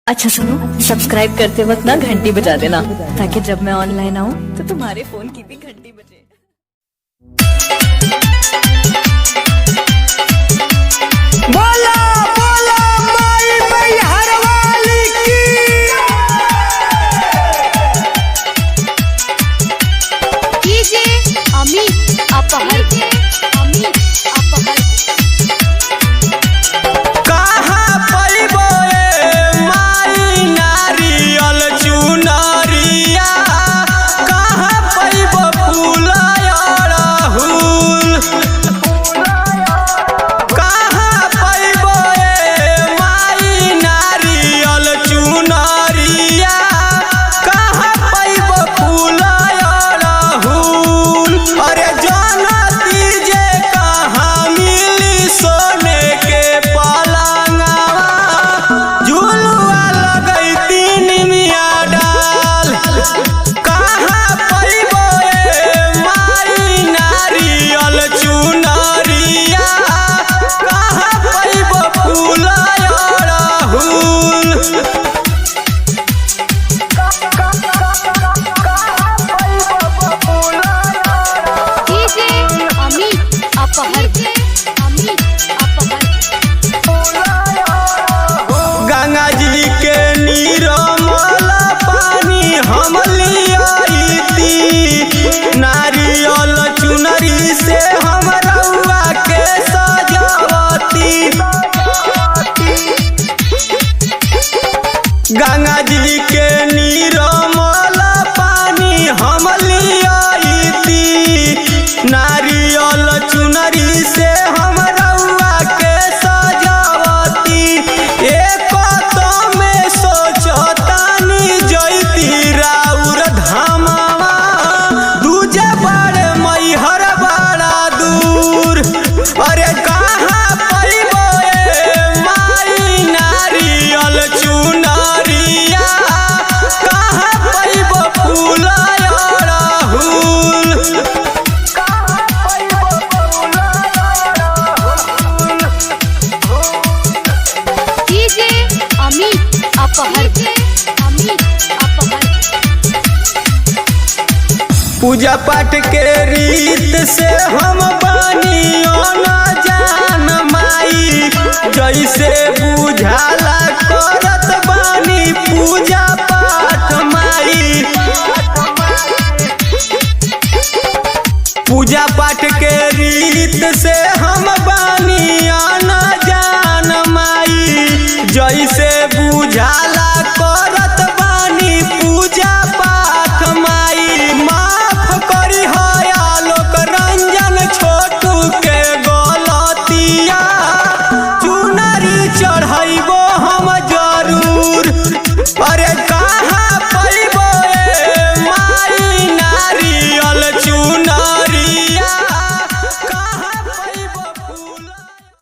अच्छा सुनो, सब्सक्राइब करते वक्त ना घंटी बजा देना ताकि जब मैं ऑनलाइन आऊँ तो तुम्हारे फोन की भी घंटी बजे। बोला बोला माई मैहर वाली की। डीजे अमित अपहर कहाँ पैबो माई नारियल चुनरिया, कहाँ पैबो फूल अड़हुल, कहाँ पैबो माई नारियल चुनरिया, कहाँ पैबो फूल अड़हुल। अरे जानती जे कहाँ मिली सोने के पलंगवा, झुलुआ लगैती निमिया डाल, कहाँ पैबो माई नारियल चुनरिया, कहाँ पैबो फूल अड़हुल। डीजे अमित अपहर गंगा जी के निर्मल पानी हम लियाईती, नारियल चुनरी से हम रउआ के सजावती। गंगा जी के निर्मल पानी हम लियाईती, नारियल चुनरी से हम रउआ के सजावती। एक तो में सोचतानी जैती राउर धामवा, दूजे बड़े मैहर बड़ा दूर। अरे कहाँ पैबो माई नारियल चुनरिया, कहाँ पैबो फूल अड़हुल। डीजे अमित अपहर पूजा पाठ के रीत से हम बनियो न जान माई, जैसे बुझाला कर